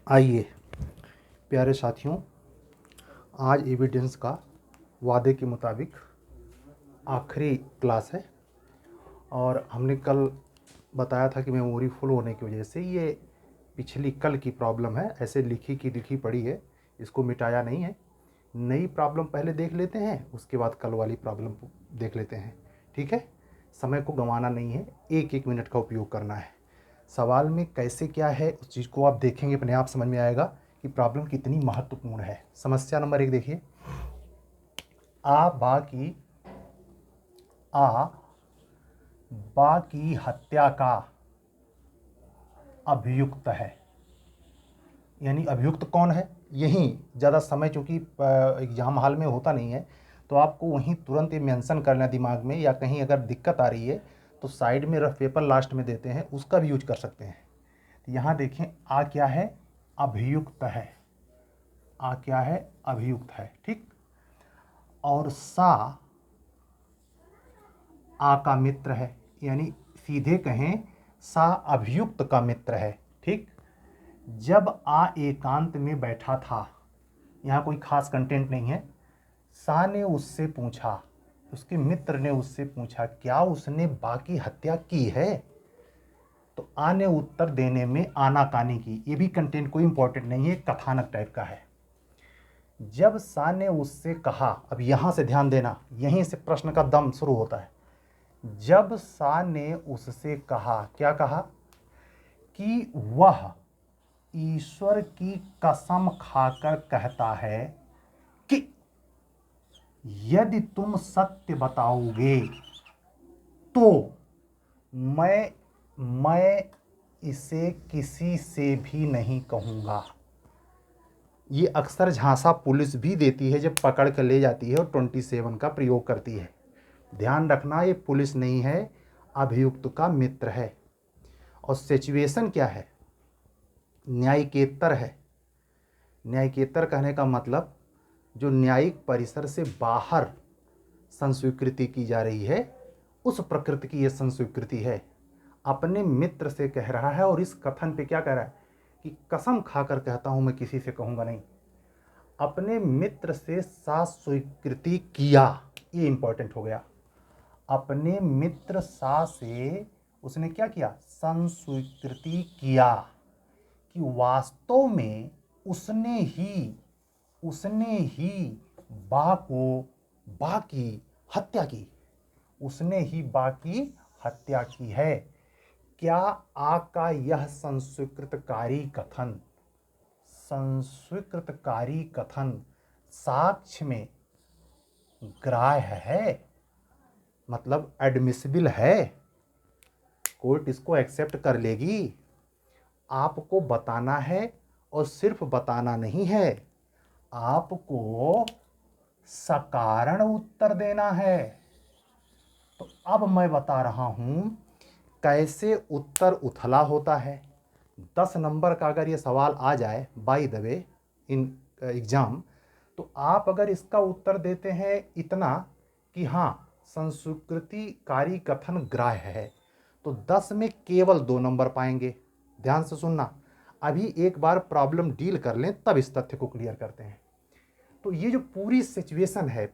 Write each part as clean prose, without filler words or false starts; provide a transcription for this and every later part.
आइए प्यारे साथियों, आज एविडेंस का वादे के मुताबिक आखिरी क्लास है। और हमने कल बताया था कि मेमोरी फुल होने की वजह से ये पिछली कल की प्रॉब्लम है, ऐसे लिखी की लिखी पड़ी है, इसको मिटाया नहीं है। नई प्रॉब्लम पहले देख लेते हैं, उसके बाद कल वाली प्रॉब्लम देख लेते हैं। ठीक है, समय को गंवाना नहीं है, एक एक मिनट का उपयोग करना है। सवाल में कैसे क्या है उस चीज़ को आप देखेंगे, अपने आप समझ में आएगा कि प्रॉब्लम कितनी महत्वपूर्ण है। समस्या नंबर 1 देखिए, आ बा की हत्या का अभियुक्त है। यानी अभियुक्त कौन है, यही ज़्यादा समय चूँकि एग्जाम हॉल में होता नहीं है, तो आपको वहीं तुरंत ये मेंशन करना दिमाग में, या कहीं अगर दिक्कत आ रही है तो साइड में रफ पेपर लास्ट में देते हैं, उसका भी यूज कर सकते हैं। तो यहाँ देखें, आ क्या है, अभियुक्त है। आ क्या है, अभियुक्त है। ठीक, और सा आ का मित्र है, यानी सीधे कहें सा अभियुक्त का मित्र है। ठीक, जब आ एकांत में बैठा था, यहाँ कोई खास कंटेंट नहीं है, सा ने उससे पूछा, उसके मित्र ने उससे पूछा, क्या उसने बा की हत्या की है? तो आ ने उत्तर देने में आनाकानी की। ये भी कंटेंट कोई इंपॉर्टेंट नहीं है, कथानक टाइप का है। जब सा ने उससे कहा, अब यहां से ध्यान देना, यहीं से प्रश्न का दम शुरू होता है। जब सा ने उससे कहा, क्या कहा? कि वह ईश्वर की कसम खाकर कहता है कि यदि तुम सत्य बताओगे तो मैं इसे किसी से भी नहीं कहूंगा। ये अक्सर झांसा पुलिस भी देती है जब पकड़ कर ले जाती है और 27 का प्रयोग करती है। ध्यान रखना, ये पुलिस नहीं है, अभियुक्त का मित्र है। और सिचुएशन क्या है? न्यायिकेतर है। न्यायिकेतर कहने का मतलब जो न्यायिक परिसर से बाहर संस्वीकृति की जा रही है, उस प्रकृति की यह संस्वीकृति है। अपने मित्र से कह रहा है, और इस कथन पे क्या कह रहा है कि कसम खाकर कहता हूं, मैं किसी से कहूंगा नहीं। अपने मित्र से स्वीकृति किया, ये इंपॉर्टेंट हो गया। अपने मित्र सा से उसने क्या किया? संस्वीकृति किया कि वास्तव में उसने ही बा की हत्या की। उसने ही बा की हत्या की है। क्या आ का यह संस्वीकृतकारी कथन साक्ष्य में ग्राह्य है, मतलब एडमिसिबल है, कोर्ट इसको एक्सेप्ट कर लेगी। आपको बताना है, और सिर्फ बताना नहीं है, आपको सकारण उत्तर देना है। तो अब मैं बता रहा हूं कैसे उत्तर उथला होता है। 10 नंबर का अगर ये सवाल आ जाए by the way in exam, तो आप अगर इसका उत्तर देते हैं इतना कि हाँ संस्वीकृतिकारी कथन ग्राह्य है, तो 10 में केवल 2 नंबर पाएंगे। ध्यान से सुनना, अभी एक बार प्रॉब्लम डील कर लें तब इस तथ्य को क्लियर करते हैं। तो ये जो पूरी सिचुएशन है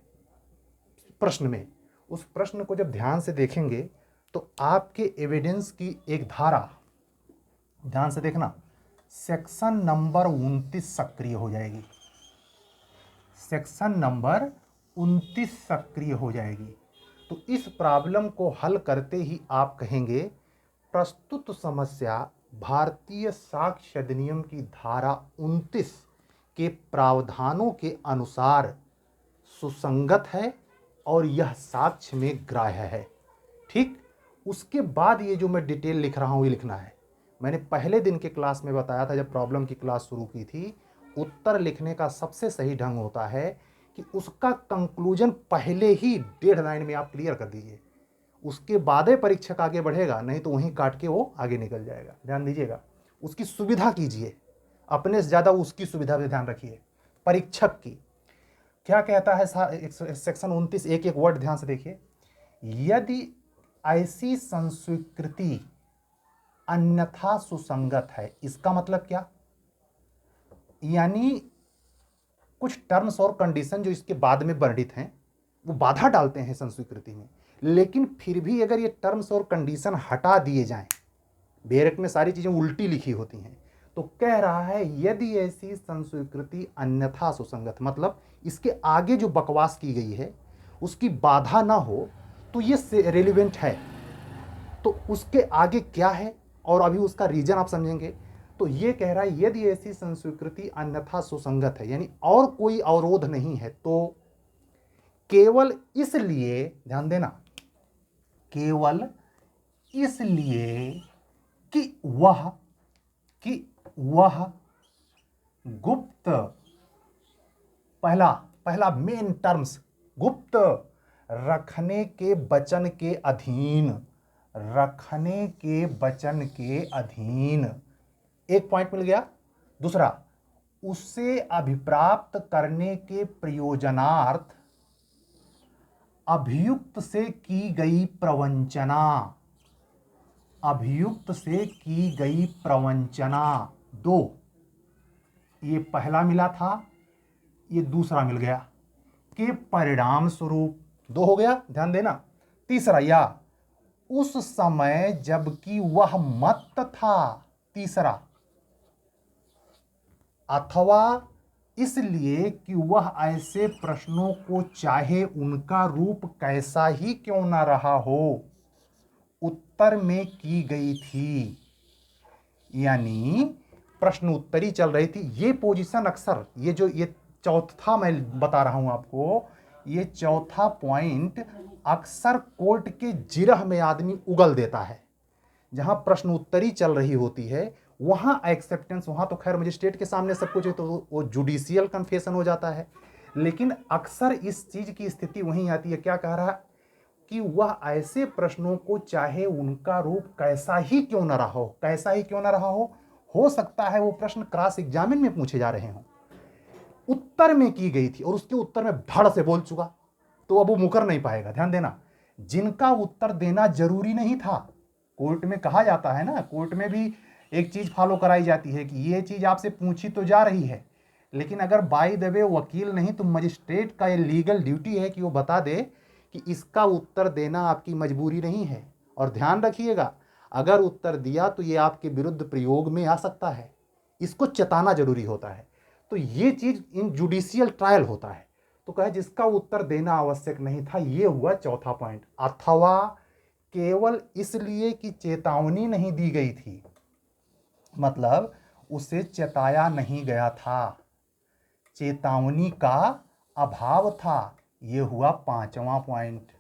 प्रश्न में, उस प्रश्न को जब ध्यान से देखेंगे तो आपके एविडेंस की एक धारा, ध्यान से देखना, सेक्शन नंबर 29 सक्रिय हो जाएगी। सेक्शन नंबर 29 सक्रिय हो जाएगी। तो इस प्रॉब्लम को हल करते ही आप कहेंगे प्रस्तुत समस्या भारतीय साक्ष्य अधिनियम की धारा 29 के प्रावधानों के अनुसार सुसंगत है और यह साक्ष्य में ग्राह्य है। ठीक, उसके बाद ये जो मैं डिटेल लिख रहा हूं ये लिखना है। मैंने पहले दिन के क्लास में बताया था, जब प्रॉब्लम की क्लास शुरू की थी, उत्तर लिखने का सबसे सही ढंग होता है कि उसका कंक्लूजन पहले ही 1.5 लाइन में आप क्लियर कर दीजिए, उसके बाद ही परीक्षक आगे बढ़ेगा, नहीं तो वहीं काट के वो आगे निकल जाएगा। ध्यान दीजिएगा, उसकी सुविधा कीजिए, अपने से ज्यादा उसकी सुविधा पे ध्यान रखिए, परीक्षक की। क्या कहता है सेक्शन 29, एक एक वर्ड ध्यान से देखिए। यदि ऐसी संस्वीकृति अन्यथा सुसंगत है, इसका मतलब क्या? यानी कुछ टर्म्स और कंडीशन जो इसके बाद में वर्णित हैं वो बाधा डालते हैं संस्वीकृति में, लेकिन फिर भी अगर ये टर्म्स और कंडीशन हटा दिए जाएं, बेरक में सारी चीजें उल्टी लिखी होती हैं, तो कह रहा है यदि ऐसी संस्वीकृति अन्यथा सुसंगत, मतलब इसके आगे जो बकवास की गई है उसकी बाधा ना हो तो ये रेलिवेंट है। तो उसके आगे क्या है और अभी उसका रीजन आप समझेंगे। तो ये कह रहा है यदि ऐसी संस्वीकृति अन्यथा सुसंगत है, यानी और कोई अवरोध नहीं है, तो केवल इसलिए, ध्यान देना, केवल इसलिए कि वह गुप्त, पहला पहला मेन टर्म्स, गुप्त रखने के वचन के अधीन, रखने के वचन के अधीन, एक पॉइंट मिल गया। दूसरा, उससे अभिप्राप्त करने के प्रयोजनार्थ अभियुक्त से की गई प्रवंचना, अभियुक्त से की गई प्रवंचना, दो, ये पहला मिला था, ये दूसरा मिल गया, के परिणाम स्वरूप, दो हो गया, ध्यान देना। तीसरा, या उस समय जबकि वह मत्त था, तीसरा, अथवा इसलिए कि वह ऐसे प्रश्नों को चाहे उनका रूप कैसा ही क्यों ना रहा हो उत्तर में की गई थी। यानी प्रश्न उत्तरी चल रही थी। ये पोजीशन अक्सर, ये चौथा मैं बता रहा हूं आपको, ये चौथा पॉइंट अक्सर कोर्ट के जिरह में आदमी उगल देता है। जहां प्रश्न उत्तरी चल रही होती है वहां एक्सेप्टेंस, वहां तो खैर मजिस्ट्रेट के सामने सब कुछ है तो वो जुडिशियल कन्फेशन हो जाता है, लेकिन अक्सर इस चीज की स्थिति वहीं आती है। क्या कह रहा है कि वह ऐसे प्रश्नों को चाहे उनका रूप कैसा ही क्यों न रहा हो, कैसा ही क्यों न रहा हो सकता है वो प्रश्न क्रॉस एग्जामिन में पूछे जा रहे हों, उत्तर में की गई थी और उसके उत्तर में धड़ से बोल चुका, तो अब वो मुकर नहीं पाएगा। ध्यान देना, जिनका उत्तर देना जरूरी नहीं था, कोर्ट में कहा जाता है ना, कोर्ट में भी एक चीज फॉलो कराई जाती है कि ये चीज आपसे पूछी तो जा रही है, लेकिन अगर बाय द वे वकील नहीं तो मजिस्ट्रेट का ये लीगल ड्यूटी है कि वो बता दे कि इसका उत्तर देना आपकी मजबूरी नहीं है। और ध्यान रखिएगा, अगर उत्तर दिया तो ये आपके विरुद्ध प्रयोग में आ सकता है, इसको चेताना जरूरी होता है। तो ये चीज इन जुडिशियल ट्रायल होता है। तो कहे जिसका उत्तर देना आवश्यक नहीं था, ये हुआ चौथा पॉइंट। अथवा केवल इसलिए कि चेतावनी नहीं दी गई थी, मतलब उसे चेताया नहीं गया था, चेतावनी का अभाव था, ये हुआ पांचवा पॉइंट।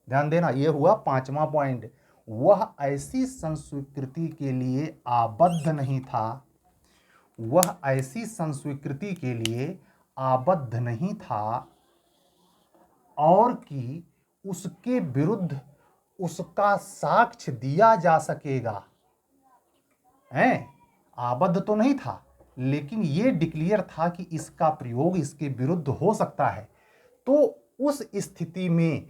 ध्यान देना, ये हुआ पांचवा पॉइंट। वह ऐसी संस्वीकृति के लिए आबद्ध नहीं था, वह ऐसी संस्वीकृति के लिए आबद्ध नहीं था और कि उसके विरुद्ध उसका साक्ष्य दिया जा सकेगा। हैं, आबद्ध तो नहीं था, लेकिन ये डिक्लेयर था कि इसका प्रयोग इसके विरुद्ध हो सकता है। तो उस स्थिति में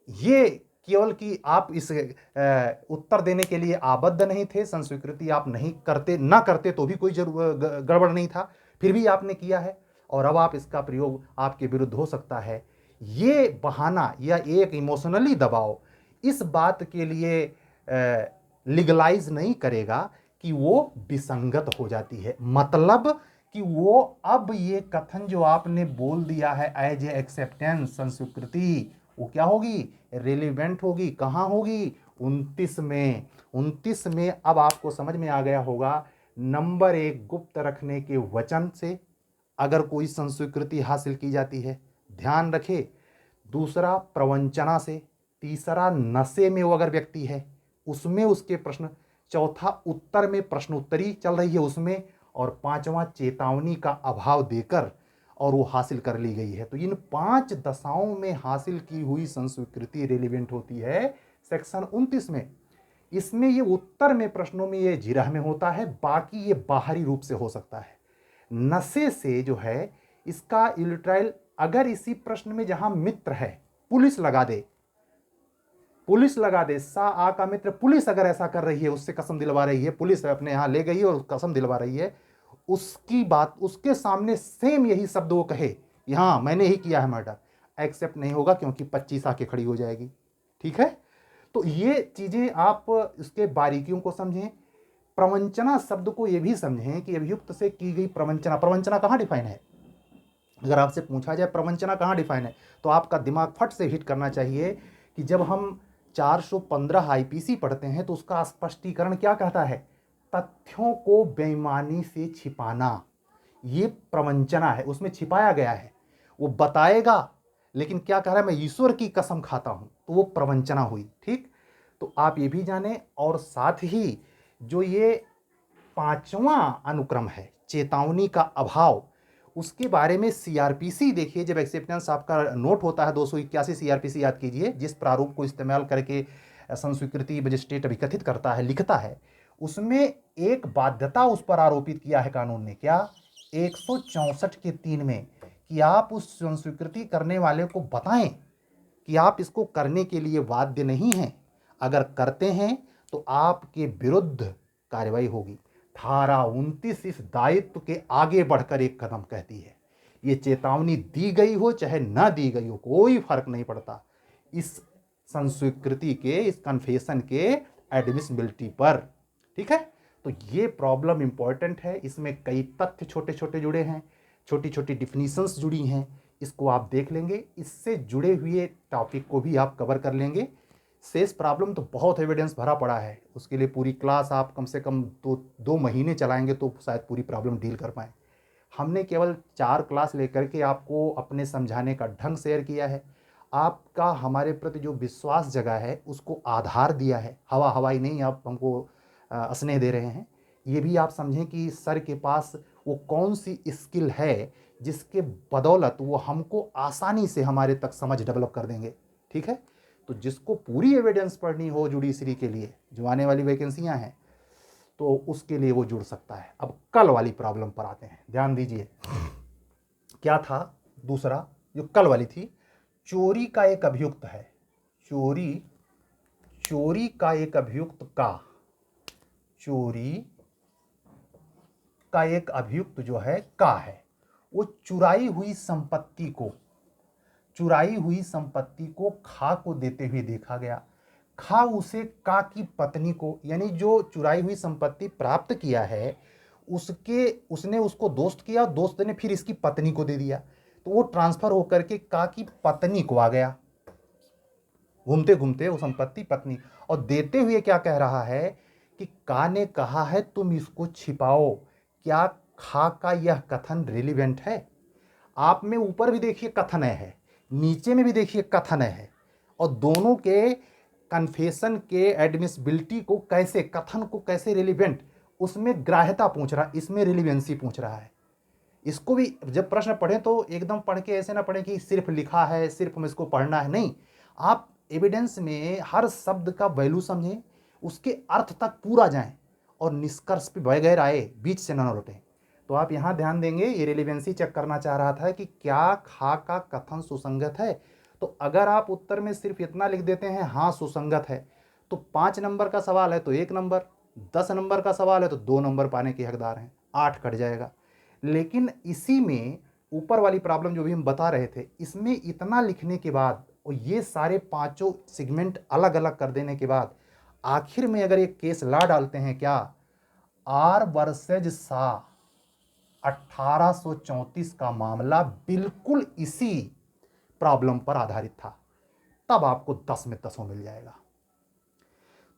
ये केवल कि आप इस उत्तर देने के लिए आबद्ध नहीं थे, संस्वीकृति आप नहीं करते, ना करते तो भी कोई गड़बड़ नहीं था, फिर भी आपने किया है और अब आप इसका प्रयोग आपके विरुद्ध हो सकता है। ये बहाना या एक इमोशनली दबाव इस बात के लिए लीगलाइज नहीं करेगा कि वो विसंगत हो जाती है, मतलब कि वो अब ये कथन जो आपने बोल दिया है एज ए एक्सेप्टेंस संस्वीकृति, वो क्या होगी, रिलेवेंट होगी। कहाँ होगी, 29 में। 29 में अब आपको समझ में आ गया होगा, नंबर 1 गुप्त रखने के वचन से अगर कोई संस्वीकृति हासिल की जाती है, ध्यान रखे। दूसरा प्रवंचना से, तीसरा नशे में वो अगर व्यक्ति है उसमें उसके प्रश्न, चौथा उत्तर में प्रश्न उत्तरी चल रही है उसमें, और पांचवा चेतावनी का अभाव देकर और वो हासिल कर ली गई है। तो इन 5 दशाओं में हासिल की हुई संस्वीकृति रेलिवेंट होती है सेक्शन 29 में। इसमें ये उत्तर में प्रश्नों में ये जिरह में होता है, बाकी ये बाहरी रूप से हो सकता है। नशे से जो है इसका इलेक्ट्राइल, अगर इसी प्रश्न में जहां मित्र है, पुलिस लगा दे, पुलिस लगा दे, सा आ का मित्र, पुलिस अगर ऐसा कर रही है, उससे कसम दिलवा रही है, पुलिस अपने यहां ले गई और कसम दिलवा रही है, उसकी बात उसके सामने सेम यही शब्द वो कहे, हाँ मैंने ही किया है मर्डर, एक्सेप्ट नहीं होगा क्योंकि 25 आके खड़ी हो जाएगी। ठीक है, तो ये चीजें आप इसके बारीकियों को समझें। प्रवंचना शब्द को ये भी समझें कि अभियुक्त से की गई प्रवंचना, प्रवंचना कहाँ डिफाइन है? अगर आपसे पूछा जाए प्रवंचना कहाँ डिफाइन है, तो आपका दिमाग फट से हिट करना चाहिए कि जब हम 415 आईपीसी पढ़ते हैं तो उसका स्पष्टीकरण क्या कहता है? तथ्यों को बेईमानी से छिपाना, ये प्रवंचना है, उसमें छिपाया गया है। वो बताएगा लेकिन क्या कह रहा है, मैं ईश्वर की कसम खाता हूं, तो वो प्रवंचना हुई। ठीक, तो आप ये भी जाने, और साथ ही जो ये पांचवा अनुक्रम है, चेतावनी का अभाव, उसके बारे में सीआरपीसी देखिए, जब एक्सेप्टेंस आपका नोट होता है 281 सीआरपीसी याद कीजिए, जिस प्रारूप को इस्तेमाल करके संस्वीकृति मजिस्ट्रेट अभिकथित करता है, लिखता है, उसमें एक बाध्यता उस पर आरोपित किया है कानून ने, क्या? 164 के 3 में, कि आप उस संस्वीकृति करने वाले को बताएं कि आप इसको करने के लिए बाध्य नहीं हैं, अगर करते हैं तो आपके विरुद्ध कार्रवाई होगी। धारा 29 इस दायित्व के आगे बढ़कर एक कदम कहती है। ये चेतावनी दी गई हो चाहे ना दी गई हो, कोई फर्क नहीं पड़ता इस संस्वीकृति के, इस कन्फेशन के एडमिसिबिलिटी पर। ठीक है, तो ये प्रॉब्लम इंपॉर्टेंट है, इसमें कई तथ्य छोटे छोटे जुड़े हैं, छोटी छोटी डिफिनीशंस जुड़ी हैं, इसको आप देख लेंगे, इससे जुड़े हुए टॉपिक को भी आप कवर कर लेंगे। शेष प्रॉब्लम तो बहुत एविडेंस भरा पड़ा है, उसके लिए पूरी क्लास आप कम से कम 2 महीने चलाएंगे तो शायद पूरी प्रॉब्लम डील कर पाएँ। हमने केवल 4 क्लास लेकर के आपको अपने समझाने का ढंग शेयर किया है, आपका हमारे प्रति जो विश्वास जगा है उसको आधार दिया है, हवा हवाई नहीं आप हमको स्नेह दे रहे हैं। ये भी आप समझें कि सर के पास वो कौन सी स्किल है जिसके बदौलत वो हमको आसानी से हमारे तक समझ डेवलप कर देंगे। ठीक है, तो जिसको पूरी एविडेंस पढ़नी हो जुडिशरी के लिए, जो आने वाली वैकेंसियां हैं, तो उसके लिए वो जुड़ सकता है। अब कल वाली प्रॉब्लम पर आते हैं, ध्यान दीजिए। क्या था दूसरा जो कल वाली थी? चोरी का एक अभियुक्त है, चोरी का एक अभियुक्त का, चोरी का एक अभियुक्त जो है का है, वो चुराई हुई संपत्ति को खा को देते हुए देखा गया। खा उसे का की पत्नी को, यानी जो चुराई हुई संपत्ति प्राप्त किया है उसने उसको दोस्त किया, दोस्त ने फिर इसकी पत्नी को दे दिया, तो वो ट्रांसफर होकर के का की पत्नी को आ गया, घूमते घूमते वो संपत्ति पत्नी। और देते हुए क्या कह रहा है कि का ने कहा है तुम इसको छिपाओ। क्या खा का यह कथन रिलीवेंट है? आप में ऊपर भी देखिए कथन है, नीचे में भी देखिए कथन है, और दोनों के कन्फेशन के एडमिसिबिलिटी को कैसे, कथन को कैसे रिलीवेंट, उसमें ग्राह्यता पूछ रहा, इसमें रिलीवेंसी पूछ रहा है। इसको भी जब प्रश्न पढ़ें तो एकदम पढ़ के ऐसे ना पढ़ें कि सिर्फ लिखा है, सिर्फ हमें इसको पढ़ना है, नहीं, आप एविडेंस में हर शब्द का वैल्यू समझें, उसके अर्थ तक पूरा जाएं और निष्कर्ष पे बगैर आए बीच से न लौटें। तो आप यहाँ ध्यान देंगे, ये रिलेवेंसी चेक करना चाह रहा था कि क्या खा का कथन सुसंगत है। तो अगर आप उत्तर में सिर्फ इतना लिख देते हैं हाँ सुसंगत है, तो 5 नंबर का सवाल है तो 1 नंबर, 10 नंबर का सवाल है तो 2 नंबर पाने के हकदार हैं, 8 कट जाएगा। लेकिन इसी में ऊपर वाली प्रॉब्लम जो भी हम बता रहे थे, इसमें इतना लिखने के बाद और ये सारे पांचों सेगमेंट अलग अलग कर देने के बाद आखिर में अगर एक केस ला डालते हैं, क्या आर वर्सेज शाह 1834 का मामला बिल्कुल इसी प्रॉब्लम पर आधारित था, तब आपको 10 में 10 मिल जाएगा।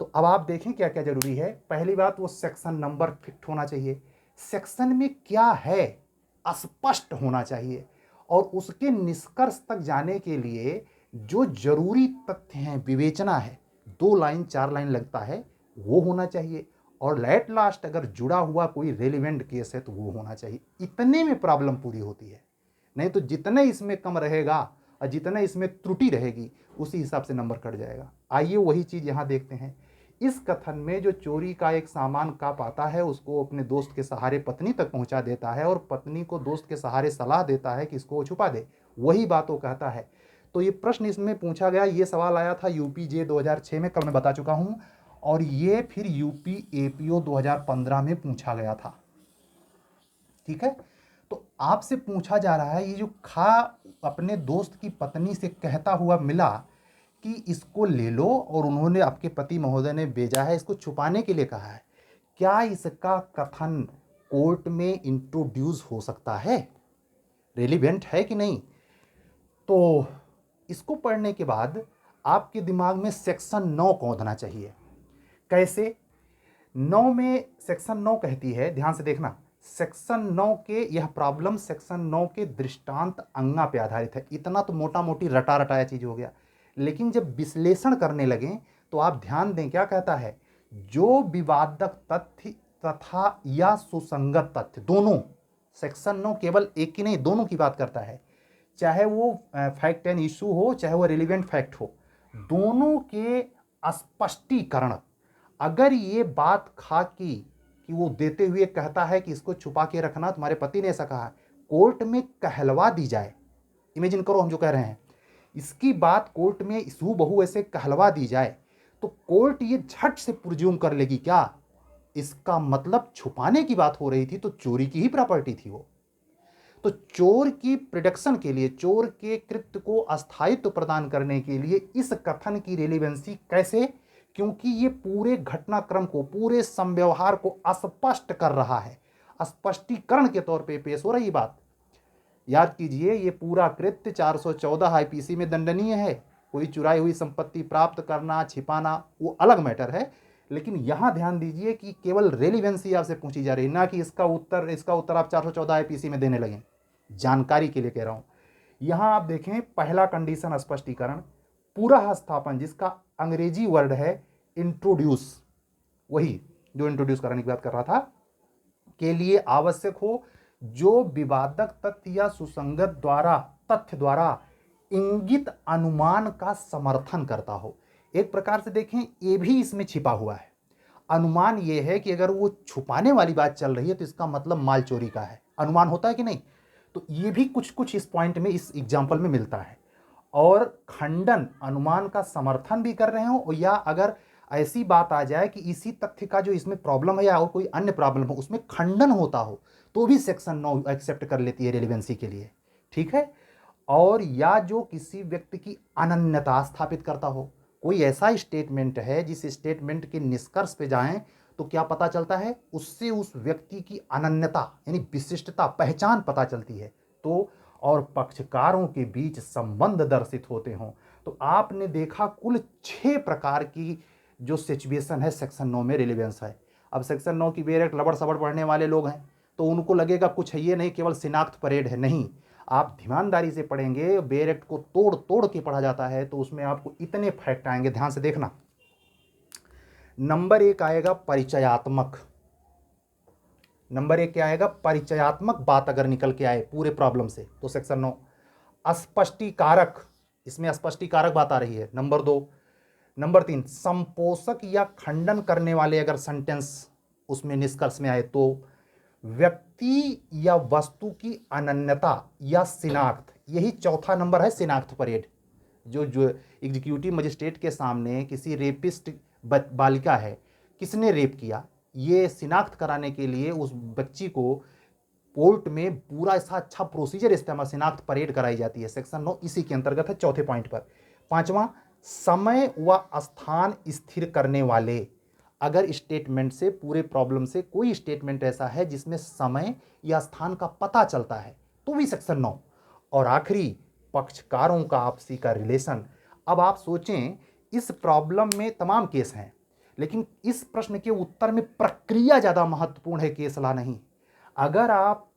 तो अब आप देखें क्या क्या जरूरी है। पहली बात, वो सेक्शन नंबर फिट होना चाहिए, सेक्शन में क्या है स्पष्ट होना चाहिए, और उसके निष्कर्ष तक जाने के लिए जो जरूरी तथ्य हैं, विवेचना है, 2 लाइन 4 लाइन लगता है, वो होना चाहिए, और लेट लास्ट अगर जुड़ा हुआ कोई रेलिवेंट केस है तो वो होना चाहिए। इतने में प्रॉब्लम पूरी होती है, नहीं तो जितने इसमें कम रहेगा और जितने इसमें त्रुटि रहेगी उसी हिसाब से नंबर कट जाएगा। आइए वही चीज़ यहाँ देखते हैं। इस कथन में जो चोरी का एक सामान का पाता है, उसको अपने दोस्त के सहारे पत्नी तक पहुंचा देता है, और पत्नी को दोस्त के सहारे सलाह देता है कि इसको वो छुपा दे, वही बात वो कहता है। तो ये प्रश्न इसमें पूछा गया, ये सवाल आया था यूपीजे 2006 में, कल मैं बता चुका हूं, और ये फिर यूपी एपीओ 2015 में पूछा गया था। ठीक है। तो आपसे पूछा जा रहा है, ये जो खा अपने दोस्त की पत्नी से कहता हुआ मिला कि इसको ले लो, और उन्होंने, आपके पति महोदय ने भेजा है, इसको छुपाने के लिए कहा है, क्या इसका कथन कोर्ट में इंट्रोड्यूस हो सकता है? रेलिवेंट है कि नहीं? तो इसको पढ़ने के बाद आपके दिमाग में सेक्शन 9 कौंधना चाहिए। कैसे? 9 में सेक्शन 9 कहती है, ध्यान से देखना, सेक्शन 9 के, यह प्रॉब्लम सेक्शन 9 के दृष्टांत अंगा पे आधारित है। इतना तो मोटा मोटी रटा रटाया चीज हो गया, लेकिन जब विश्लेषण करने लगे तो आप ध्यान दें क्या कहता है। जो विवादक तथ्य तथा या सुसंगत तथ्य, दोनों, सेक्शन 9 केवल एक की नहीं, दोनों की बात करता है। चाहे वो फैक्ट एंड इशू हो, चाहे वो रिलीवेंट फैक्ट हो, दोनों के स्पष्टीकरण, अगर ये बात खा की कि वो देते हुए कहता है कि इसको छुपा के रखना, तुम्हारे पति ने ऐसा कहा, कोर्ट में कहलवा दी जाए, इमेजिन करो हम जो कह रहे हैं, इसकी बात कोर्ट में इसू बहू ऐसे कहलवा दी जाए, तो कोर्ट ये झट से प्रिज्यूम कर लेगी क्या, इसका मतलब छुपाने की बात हो रही थी, तो चोरी की ही प्रॉपर्टी थी वो। तो चोर की प्रिडक्शन के लिए, चोर के कृत्य को अस्थायित्व प्रदान करने के लिए इस कथन की रेलिवेंसी कैसे? क्योंकि ये पूरे घटनाक्रम को, पूरे संव्यवहार को स्पष्ट कर रहा है, स्पष्टीकरण के तौर पे पेश हो रही बात। याद कीजिए, ये पूरा कृत्य 414 आईपीसी में दंडनीय है। कोई चुराई हुई संपत्ति प्राप्त करना, छिपाना, वो अलग मैटर है, लेकिन यहां ध्यान दीजिए कि केवल रेलिवेंसी आपसे पूछी जा रही है, ना कि इसका उत्तर आप 414 आईपीसी में देने लगे। जानकारी के लिए कह रहा हूं। यहां आप देखें, पहला कंडीशन स्पष्टीकरण, पूरा स्थापन, जिसका अंग्रेजी वर्ड है इंट्रोड्यूस, वही जो इंट्रोड्यूस कराने की बात कर रहा था, के लिए आवश्यक हो, जो विवादक तथ्य या सुसंगत द्वारा, तथ्य द्वारा इंगित अनुमान का समर्थन करता हो। एक प्रकार से देखें, ये भी इसमें छिपा हुआ है। अनुमान ये है कि अगर वो छुपाने वाली बात चल रही है तो इसका मतलब माल चोरी का है। अनुमान होता है कि नहीं? तो ये भी कुछ कुछ इस पॉइंट में, इस एग्जाम्पल में मिलता है। और खंडन, अनुमान का समर्थन भी कर रहे हो, या अगर ऐसी बात आ जाए कि इसी तथ्य का जो इसमें प्रॉब्लम है या और कोई अन्य प्रॉब्लम हो, उसमें खंडन होता हो, तो भी सेक्शन 9 एक्सेप्ट कर लेती है रेलिवेंसी के लिए। ठीक है। और या जो किसी व्यक्ति की अनन्यता स्थापित करता हो, कोई ऐसा स्टेटमेंट है जिस स्टेटमेंट के निष्कर्ष पे जाएं तो क्या पता चलता है, उससे उस व्यक्ति की अनन्यता यानी विशिष्टता, पहचान पता चलती है। तो और पक्षकारों के बीच संबंध दर्शित होते हों, तो आपने देखा कुल 6 प्रकार की जो सिचुएशन है सेक्शन 9 में रिलेवेंस है। अब सेक्शन 9 की बेरेक्ट लबड़ सबड़ पढ़ने वाले लोग हैं तो उनको लगेगा कुछ है, ये नहीं केवल शिनाख्त परेड है, नहीं। आप ईमानदारी से पढ़ेंगे, बेरेक्ट को तोड़ तोड़ के पढ़ा जाता है, तो उसमें आपको इतने फैक्ट आएंगे, ध्यान से देखना। नंबर 1 आएगा परिचयात्मक। नंबर 1 क्या आएगा? परिचयात्मक बात अगर निकल के आए पूरे प्रॉब्लम से तो सेक्शन 9। स्पष्टीकारक, इसमें स्पष्टीकारक बात आ रही है, नंबर 2। नंबर 3 संपोषक या खंडन करने वाले अगर सेंटेंस उसमें निष्कर्ष में आए तो। व्यक्ति या वस्तु की अनन्यता या शिनाख्त, यही चौथा नंबर है, शिनाख्त परेड। जो एग्जीक्यूटिव मजिस्ट्रेट के सामने किसी रेपिस्ट बालिका है, किसने रेप किया, ये शिनाख्त कराने के लिए उस बच्ची को कोर्ट में पूरा ऐसा अच्छा प्रोसीजर इस्तेमाल, शिनाख्त परेड कराई जाती है। सेक्शन 9 इसी के अंतर्गत है, चौथे पॉइंट पर। 5वां समय व स्थान स्थिर करने वाले, अगर स्टेटमेंट से, पूरे प्रॉब्लम से कोई स्टेटमेंट ऐसा है जिसमें समय या स्थान का पता चलता है तो भी सेक्शन 9। और आखिरी पक्षकारों का आपसी का रिलेशन। अब आप सोचें, इस प्रॉब्लम में तमाम केस हैं, लेकिन इस प्रश्न के उत्तर में प्रक्रिया ज्यादा महत्वपूर्ण है, केस ला नहीं। अगर आप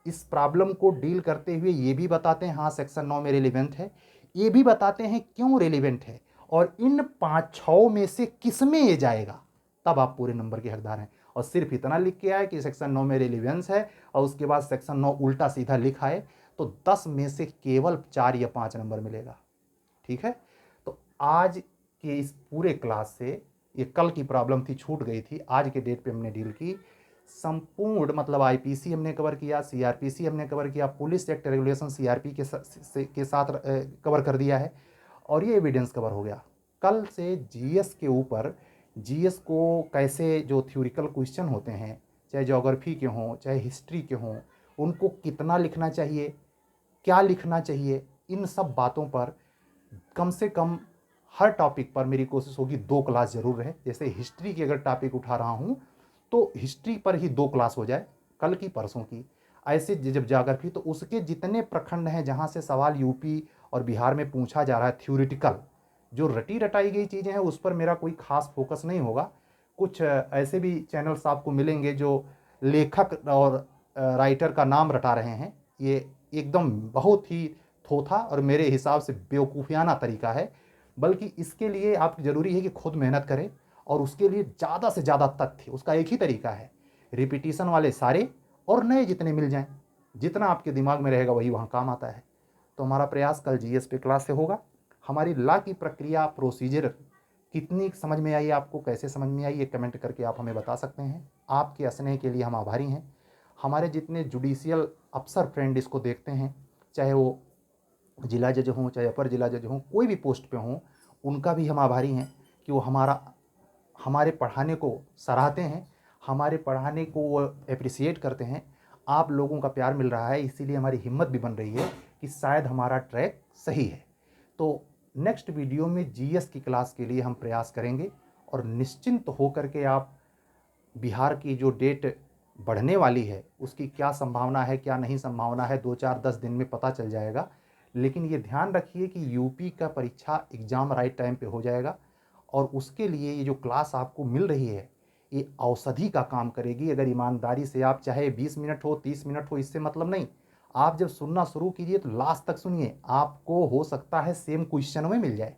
इस प्रॉब्लम को डील करते हुए ये भी बताते हैं हाँ सेक्शन 9 में रिलेवेंट है, ये भी बताते हैं क्यों रिलेवेंट है, और इन 5-6 में से किस में ये जाएगा, तब आप पूरे नंबर के हकदार हैं। और सिर्फ इतना लिख के आए कि सेक्शन 9 में रिलेवेंस है और उसके बाद सेक्शन 9 उल्टा सीधा लिखा है, तो 10 में से केवल 4 या 5 नंबर मिलेगा। ठीक है। तो आज के इस पूरे क्लास से, ये कल की प्रॉब्लम थी, छूट गई थी, आज के डेट पे हमने डील की संपूर्ण, मतलब आईपीसी हमने कवर किया, सीआरपीसी हमने कवर किया, पुलिस एक्ट रेगुलेशन सीआरपी के साथ कवर कर दिया है, और ये एविडेंस कवर हो गया। कल से जीएस के ऊपर, जीएस को कैसे जो थ्योरिकल क्वेश्चन होते हैं, चाहे ज्योग्राफी के हों, चाहे हिस्ट्री के हों, उनको कितना लिखना चाहिए, क्या लिखना चाहिए, इन सब बातों पर कम से कम हर टॉपिक पर मेरी कोशिश होगी 2 क्लास ज़रूर रहे। जैसे हिस्ट्री की अगर टॉपिक उठा रहा हूँ तो हिस्ट्री पर ही 2 क्लास हो जाए, कल की परसों की। ऐसे जब ज्योग्राफी तो उसके जितने प्रखंड हैं जहाँ से सवाल यूपी और बिहार में पूछा जा रहा है थ्योरेटिकल, जो रटी रटाई गई चीज़ें हैं उस पर मेरा कोई खास फोकस नहीं होगा। कुछ ऐसे भी चैनल्स आपको मिलेंगे जो लेखक और राइटर का नाम रटा रहे हैं। ये एकदम बहुत ही थोथा और मेरे हिसाब से बेवकूफ़ियाना तरीका है। बल्कि इसके लिए आप ज़रूरी है कि खुद मेहनत करें और उसके लिए ज़्यादा से ज़्यादा तथ्य, उसका एक ही तरीका है, रिपीटिशन वाले सारे और नए जितने मिल जाएं, जितना आपके दिमाग में रहेगा वही वहाँ काम आता है। तो हमारा प्रयास कल जीएस पे क्लास से होगा। हमारी लॉ की प्रक्रिया, प्रोसीजर कितनी समझ में आई, आपको कैसे समझ में आई, ये कमेंट करके आप हमें बता सकते हैं। आपके स्नेह के लिए हम आभारी हैं। हमारे जितने जुडिशियल अफसर फ्रेंड इसको देखते हैं, चाहे वो जिला जज हों, चाहे अपर जिला जज हों, कोई भी पोस्ट पे हों, उनका भी हम आभारी हैं कि वो हमारे पढ़ाने को सराहते हैं, हमारे पढ़ाने को वो एप्रिसिएट करते हैं। आप लोगों का प्यार मिल रहा है, इसीलिए हमारी हिम्मत भी बन रही है कि शायद हमारा ट्रैक सही है। तो नेक्स्ट वीडियो में जीएस की क्लास के लिए हम प्रयास करेंगे और निश्चिंत होकर के आप बिहार की जो डेट बढ़ने वाली है उसकी क्या संभावना है, क्या नहीं संभावना है, 2-4-10 दिन में पता चल जाएगा। लेकिन ये ध्यान रखिए कि यूपी का परीक्षा एग्ज़ाम राइट टाइम पे हो जाएगा और उसके लिए ये जो क्लास आपको मिल रही है ये औषधि का काम करेगी। अगर ईमानदारी से आप, चाहे 20 मिनट हो, 30 मिनट हो, इससे मतलब नहीं, आप जब सुनना शुरू कीजिए तो लास्ट तक सुनिए, आपको हो सकता है सेम क्वेश्चन में मिल जाए।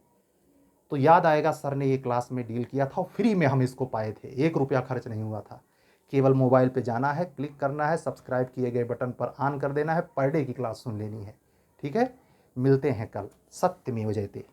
तो याद आएगा सर ने ये क्लास में डील किया था और फ्री में हम इसको पाए थे, 1 रुपया खर्च नहीं हुआ था। केवल मोबाइल पे जाना है, क्लिक करना है, सब्सक्राइब किए गए बटन पर ऑन कर देना है, पर डे की क्लास सुन लेनी है। ठीक है, मिलते हैं कल। सत्यमेव जयते।